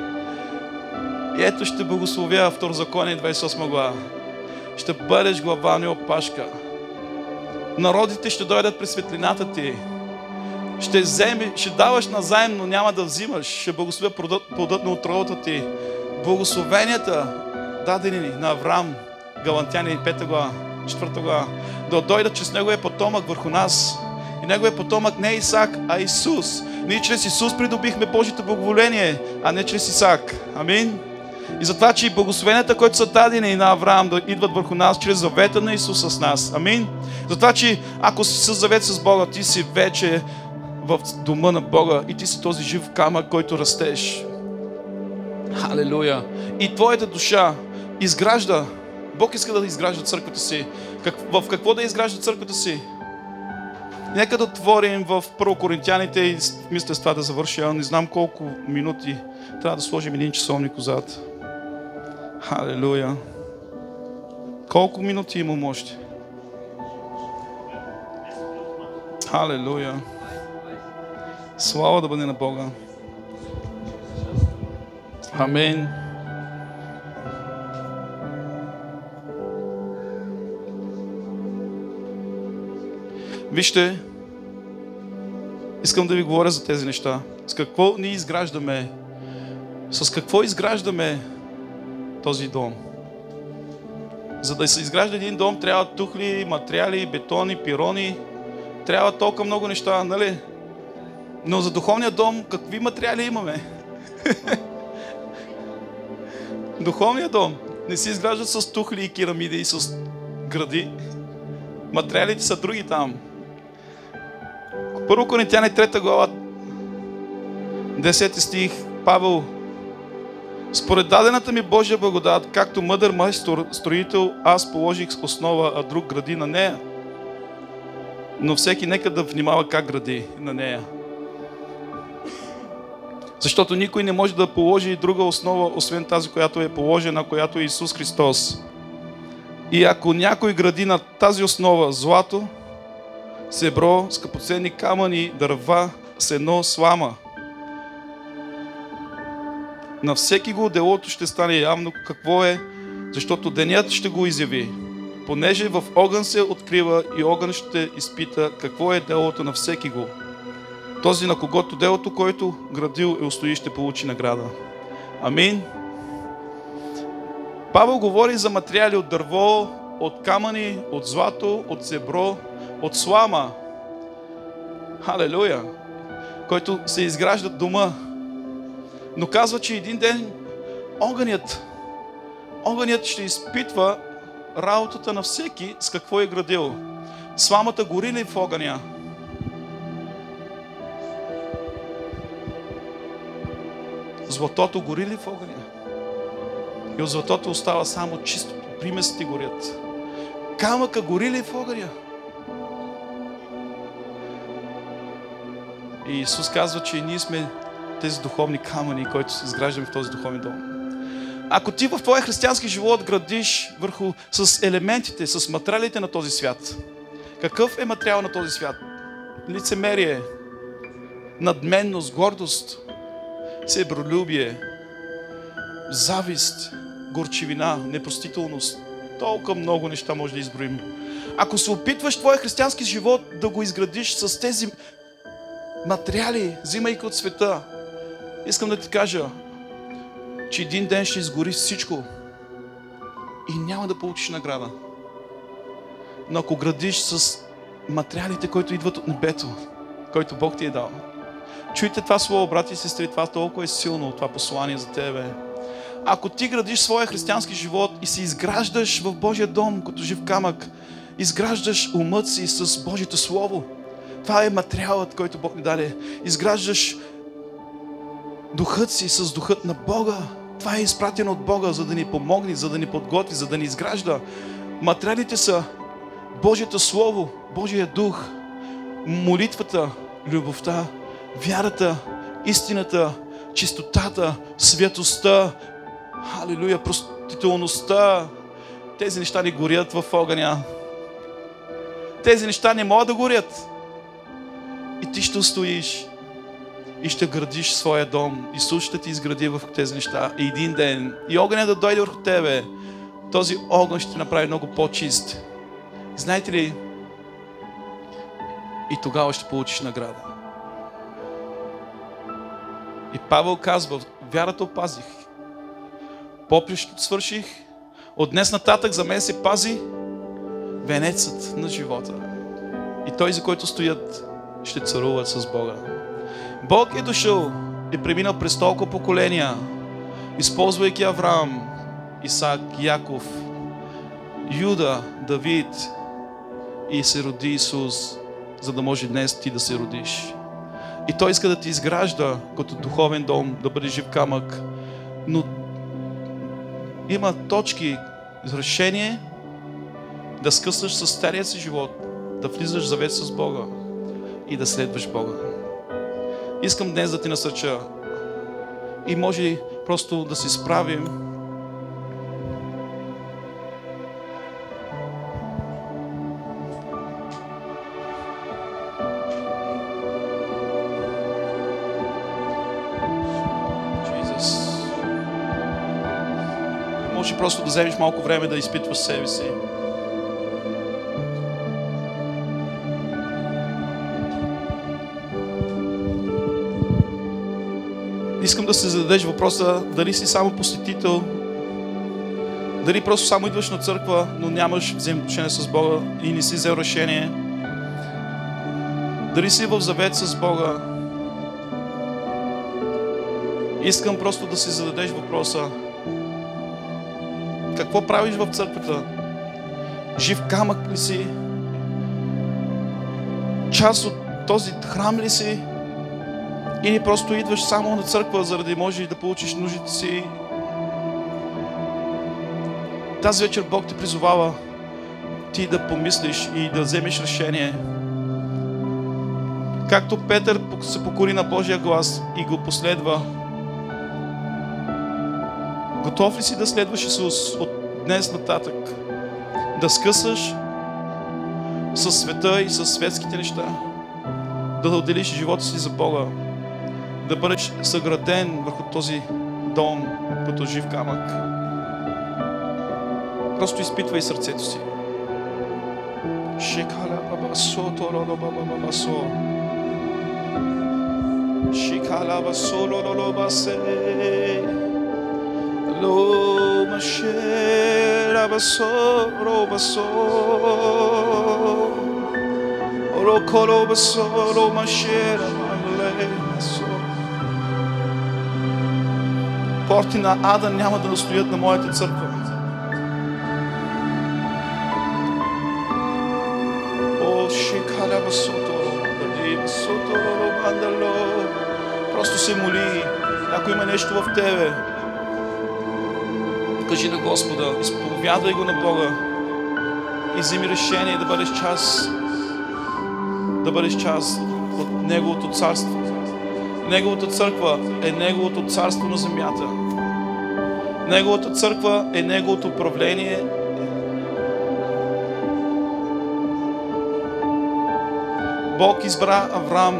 И ето ще благословя Второзаконие 28 глава. Ще бъдеш глава, не опашка. Народите ще дойдат при светлината ти. Ще даваш назаем, но няма да взимаш. Ще благословя плодът на утробата ти. Благословенията, дадени на Авраам, Галатяни 5 глава, 4 глава, да дойдат чрез неговия потомък върху нас. И неговия потомък не е Исак, а Исус. Ние чрез Исус придобихме Божието благоволение, а не чрез Исак. Амин. И затова, че и благословенията, които са дадени на Авраам, да идват върху нас чрез завета на Исус с нас. Амин. Затова, че ако си със завет с Бога, ти си вече в дома на Бога и ти си този жив камък, който растеш. Халелуя! И твоята душа изгражда. Бог иска да изгражда църквата си. В какво да изгражда църквата си? Нека да отворим в 1 Коринтяните и мисля с това да завърша. Не знам колко минути. Трябва да сложим един часовник отзад. Халелуя! Колко минути имам още? Халелуя! Слава да бъде на Бога. Амин. Вижте, искам да ви говоря за тези неща. С какво ние изграждаме? С какво изграждаме този дом? За да се изгражда един дом, трябва тухли, материали, бетони, пирони. Трябва толкова много неща, нали? Но за духовния дом, какви материали имаме? Духовният дом не се изгражда с тухли и керамиди и с гради. Материалите са други там. Първо Коринтяни 3 глава, 10 стих, Павел: според дадената ми Божия благодат, както мъдър майстор, строител, аз положих основа, а друг гради на нея. Но всеки нека да внимава как гради на нея. Защото никой не може да положи и друга основа, освен тази, която е положена, която е Исус Христос. И ако някой гради на тази основа злато, сребро, скъпоценни камъни, дърва, сено, слама, на всеки го делото ще стане явно какво е, защото денят ще го изяви. Понеже в огън се открива и огън ще изпита какво е делото на всеки го. Този, на когото делото, който градил е устои, ще получи награда. Амин. Павел говори за материали от дърво, от камъни, от злато, от сребро, от слама. Халелуя! Който се изгражда дома. Но казва, че един ден огънят ще изпитва работата на всеки с какво е градил. Сламата гори ли в огъня? Златото гори ли в огъня? И от златото остава само чисто, примесите горят. Камъка гори ли в огъня? И Исус казва, че ние сме тези духовни камъни, които се изграждаме в този духовен дом. Ако ти в твоя християнски живот градиш върху с елементите, с материалите на този свят, какъв е материал на този свят? Лицемерие, надменност, гордост, себролюбие, завист, горчивина, непростителност. Толкова много неща може да изброим. Ако се опитваш твоя християнски живот да го изградиш с тези материали, взимайки от света, искам да ти кажа, че един ден ще изгори всичко и няма да получиш награда. Но ако градиш с материалите, които идват от небето, който Бог ти е дал. Чуйте това слово, брати и сестри, това толкова е силно, това послание за тебе. Ако ти градиш своя християнски живот и се изграждаш в Божия дом, като жив камък, изграждаш умът си с Божието Слово, това е материалът, който Бог ни даде. Изграждаш духът си с духът на Бога. Това е изпратено от Бога, за да ни помогне, за да ни подготви, за да ни изгражда. Материалите са Божието Слово, Божия дух, молитвата, любовта, вярата, истината, чистотата, светостта, халелуя, простителността. Тези неща не горят в огъня. Тези неща не могат да горят. И ти ще устоиш и ще градиш своя дом. Исус ще ти изгради в тези неща. И един ден, и огънят да дойде върху тебе, този огън ще те направи много по-чист. Знаете ли, и тогава ще получиш награда. И Павел казва, вярата опазих, попрището свърших, от днес нататък за мен се пази венецът на живота. И той, за който стоят, ще царуват с Бога. Бог е дошъл и преминал през толкова поколения, използвайки Авраам, Исак, Яков, Юда, Давид, и се роди Исус, за да може днес ти да се родиш. И Той иска да ти изгражда като духовен дом, да бъде жив камък, но има точки за решение да скъсаш с стария си живот, да влизаш в завет с Бога и да следваш Бога. Искам днес да ти насърча и може просто да се справим може просто да вземеш малко време да изпитваш себе си. Искам да се зададеш въпроса, дали си само посетител, дали просто само идваш на църква, но нямаш взаимоотношение с Бога и не си взел решение. Дали си в завет с Бога. Искам просто да си зададеш въпроса, какво правиш в църквата? Жив камък ли си? Част от този храм ли си? Или просто идваш само на църква, заради може да получиш нуждите си? Тази вечер Бог те призовава ти да помислиш и да вземеш решение. Както Петър се покори на Божия глас и го последва. Готов ли си да следваш Исус от днес нататък? Да скъсаш със света и със светските неща? Да отделиш живота си за Бога? Да бъдеш съграден върху този дом като жив камък? Просто изпитвай сърцето си. Шикала бабасо, тороло бабабасо. Шикала басо, лоло басе. Lo mashera baso, ro baso. Ro kolo baso, ro mashera male baso. Порти на ада няма да настоят на моята църква. Просто се моли, ако има нещо в тебе, кажи на Господа, изповядвай го на Бога и вземи решение да бъдеш част от Неговото царство. Неговата църква е Неговото царство на земята. Неговата църква е Неговото управление. Бог избра Авраам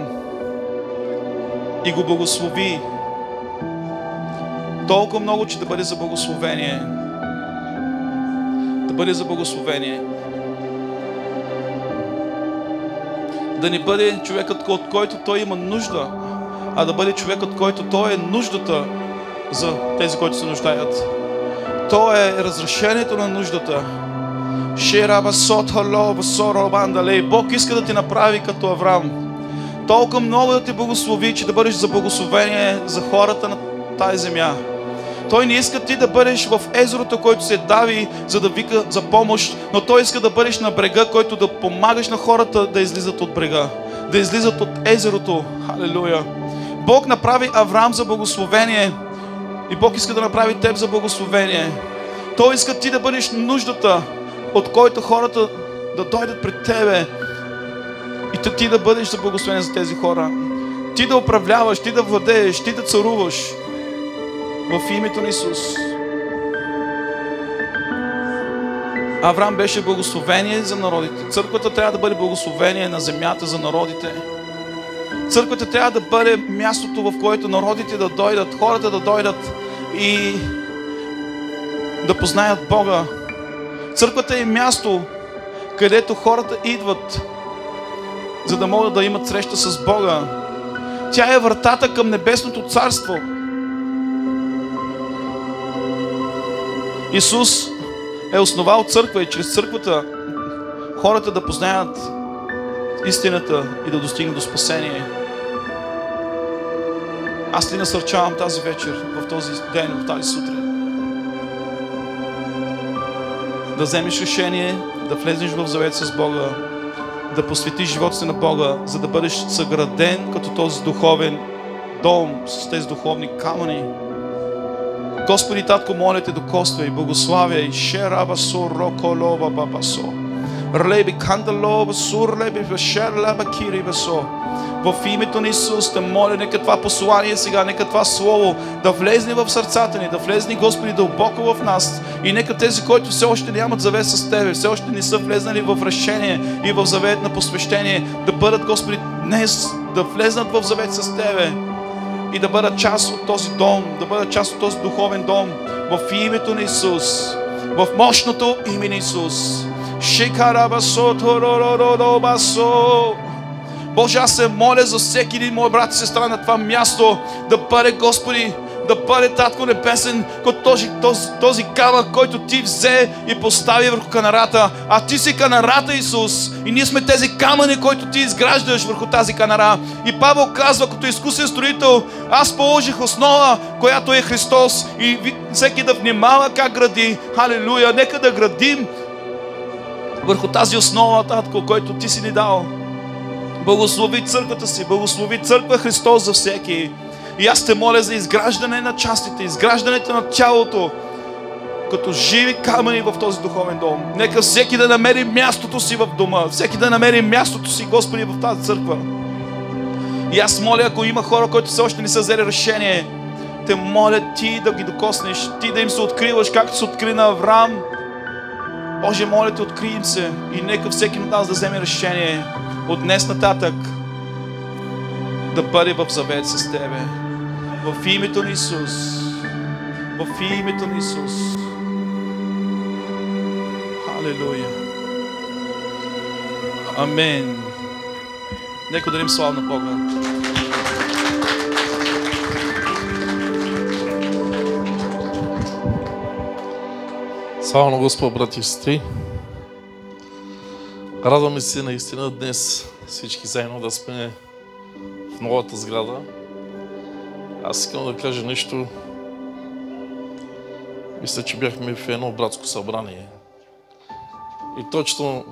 и го благослови толкова много, че да бъде за благословение. Да бъде за благословение. Да не бъде човекът, от който той има нужда, а да бъде човекът, който той е нуждата за тези, които се нуждаят. То е разрешението на нуждата. Бог иска да ти направи като Авраам. Толкова много да те благослови, че да бъдеш за благословение за хората на тази земя. Той не иска ти да бъдеш в езерото, който се дави, за да вика за помощ, но Той иска да бъдеш на брега, който да помагаш на хората да излизат от брега, да излизат от езерото. Халелуя! Бог направи Авраам за благословение и Бог иска да направи теб за благословение. Той иска ти да бъдеш нуждата, от който хората да дойдат пред тебе и ти да бъдеш за благословение за тези хора. Ти да управляваш, ти да владееш, ти да царуваш в името на Исус. Авраам беше благословение за народите. Църквата трябва да бъде благословение на земята за народите. Църквата трябва да бъде мястото, в което народите да дойдат, хората да дойдат и да познаят Бога. Църквата е място, където хората идват, за да могат да имат среща с Бога. Тя е вратата към небесното царство. Исус е основал църква и чрез църквата хората да познаят истината и да достигнат до спасение. Аз ти насърчавам тази вечер, в този ден, в тази сутрин, да вземеш решение, да влезеш в завет с Бога, да посветиш живота си на Бога, за да бъдеш съграден като този духовен дом с тези духовни камъни. Господи, Татко, моля те, докоствай, благославяй. Шераба суроколова бабасо. Рлеби кандалова сурлеби шерлаба кирибасо. В името на Исус те моля, нека това послание сега, нека това слово да влезне в сърцата ни, да влезне, Господи, дълбоко в нас. И нека тези, които все още нямат завет с Тебе, все още не са влезнали в решение и в завет на посвещение, да бъдат, Господи, днес да влезнат в завет с Тебе и да бъдат част от този дом, да бъдат част от този духовен дом в името на Исус, в мощното име на Исус. Шикарабасо тороророробасо. Боже, аз се моля за всеки един мой брат и сестра на това място да бъде, Господи, да бъде, Татко Небесен, този камък, който Ти взе и постави върху канарата. А Ти си канарата, Исус. И ние сме тези камъни, които Ти изграждаш върху тази канара. И Павел казва, като изкусен строител, аз положих основа, която е Христос. И всеки да внимава как гради. Халелуя! Нека да градим върху тази основа, Татко, който Ти си ни дал. Благослови църквата си, благослови църква Христос за всеки. И аз те моля за изграждане на частите, изграждането на тялото, като живи камъни в този духовен дом. Нека всеки да намери мястото си в дома, всеки да намери мястото си, Господи, в тази църква. И аз моля, ако има хора, които все още не са взели решение, те моля Ти да ги докоснеш, Ти да им се откриваш, както се откри на Авраам. Боже, моля Те, откри им се и нека всеки от нас да вземе решение от днес нататък да бъде в завет с Тебе. В името на Исус. В името на Исус. Халелуя. Амин. Нека да им слава на Бога. Слава на Господа, брати и сестри. Радваме се наистина днес всички заедно да сме в новата сграда. Аз искам да кажа нещо. Мисля, че бяхме в едно братско събрание. И точно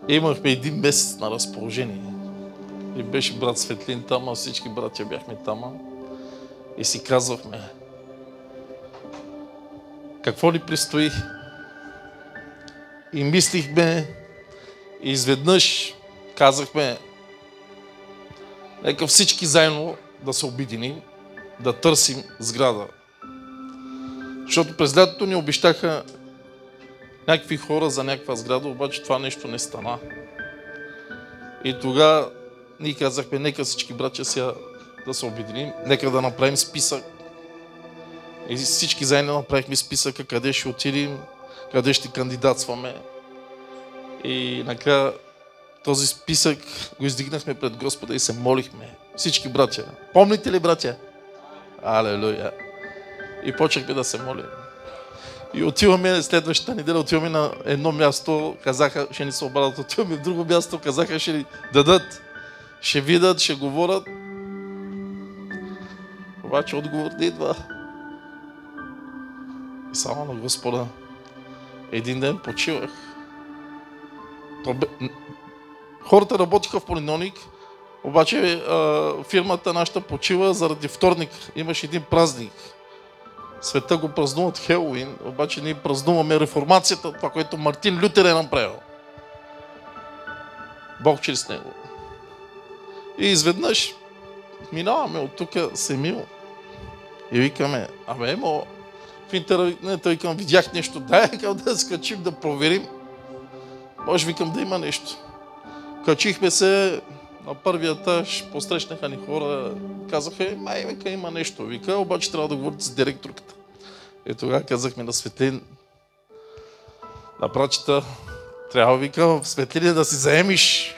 имахме един месец на разположение. И беше брат Светлин там, а всички братя бяхме там. И си казвахме, какво ли предстои? И мислихме, и изведнъж казахме, нека всички заедно да се обединим, да търсим сграда. Защото през лятото ни обещаха някакви хора за някаква сграда, обаче това нещо не стана. И тогава ние казахме, нека всички братя сега да се обединим, нека да направим списък. И всички заедно направихме списъка, къде ще отидем, къде ще кандидатстваме. И накрая този списък го издигнахме пред Господа и се молихме. Всички братя. Помните ли, братя? Алелуя! И почнахме да се молим. И отиваме, следващата неделя отиваме на едно място, казаха, ще ни се обадят, отиваме в друго място, казаха, ще ни дадат, ще видят, ще говорят. Обаче отговор не идва. И само на Господа един ден почивах. Хората работиха в понеделник, обаче фирмата нашата почива заради вторник. Имаше един празник. Света го празнуват Хелоуин, обаче ние празнуваме реформацията, това, което Мартин Лютер е направил. Бог чрез него. И изведнъж минаваме от тук Семил и викаме, емо, в интернета викам, видях нещо, дай да скачим да проверим. Може викам да има нещо. Качихме се на първия етаж, посрещнаха ни хора, казаха, вика, има нещо. Вика, обаче трябва да говорите с директорката. И тогава казахме на Светлин, на братчета, трябва, вика, в Светлине да си заемиш.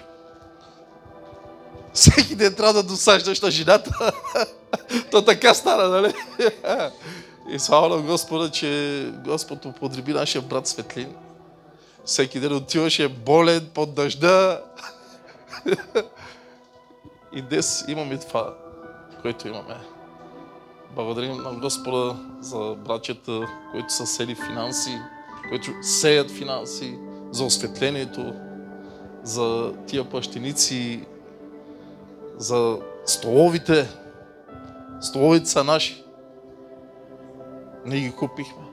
Всеки ден трябва да досаждаш на жената. То така стана, нали? И слава на Господа, че Господ употреби нашия брат Светлин. Всеки ден отиваше болен под дъжда. И днес имаме това, което имаме. Благодарим на Господа за братята, които са сели финанси, които сеят финанси, за осветлението, за тия плащеници, за столовите. Столовите са наши. Ние ги купихме.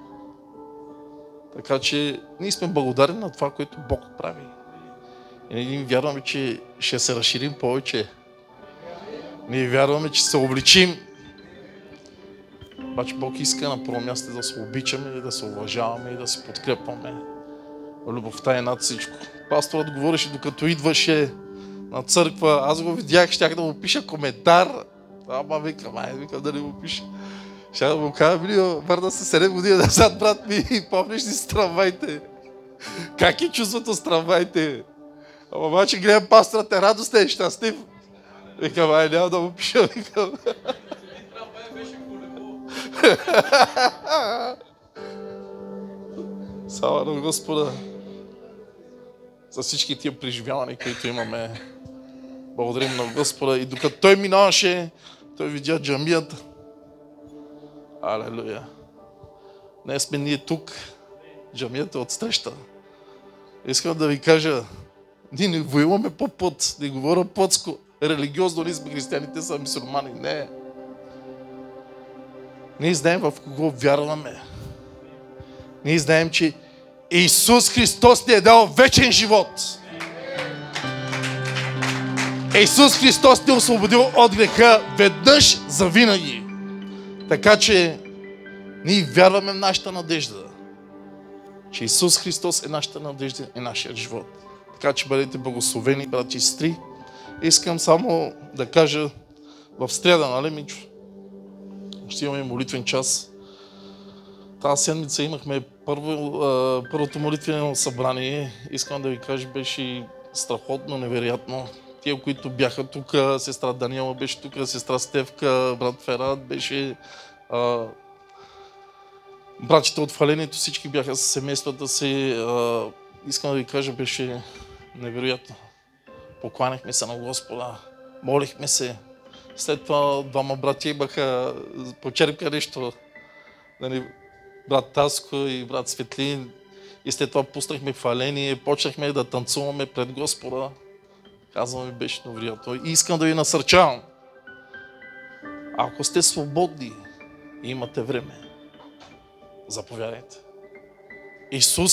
Така че ние сме благодарни на това, което Бог прави. И ние вярваме, че ще се разширим повече. Ние вярваме, че се обличим. Обаче Бог иска на първо място да се обичаме, да се уважаваме и да се подкрепваме. Любовта е над всичко. Пасторът говореше, докато идваше на църква, аз го видях, щях да му пиша коментар. Ама викам да не му пиша. Ще да му кажа, върна се 7 години назад, брат ми, и помниш ли с трамвайте? Как е чувството с трамвайте? Ама обаче гледам пасторът е радостен и щастлив. Викам, ай, няма да му пиша, викам. Слава на Господа за всички тия преживявания, които имаме. Благодарим на Господа. И докато той минаваше, той видя джамията. Алелуя. Днес сме ние тук. Джамията е отсреща. Искам да ви кажа, ние не воюваме по път, не говоря плътско, религиозно ли сме християните, са мюсюлмани. Не. Ние знаем в кого вярваме. Ние знаем, че Исус Христос ни е дал вечен живот. Исус Христос ни е освободил от греха веднъж за винаги. Така че ние вярваме в нашата надежда. Че Исус Христос е нашата надежда и нашия живот. Така че бъдете благословени, брати и сестри. Искам само да кажа в сряда, нали, Мичо? Ще имаме молитвен час. Тази седмица имахме първото молитвено събрание. Искам да ви кажа, беше страхотно, невероятно. Тия, които бяха тук, сестра Даниела беше тук, сестра Стевка, брат Ферат беше... Братите от фалението, всички бяха с семействата си. Искам да ви кажа, беше невероятно. Покланяхме се на Господа, молихме се. След това двама брати имаха по черпка нещо. Брат Таско и брат Светлин. И след това пуснахме фаление, почнахме да танцуваме пред Господа. Казваме, беше невероятно. И искам да ви насърчавам. Ако сте свободни и имате време, заповядайте. Исус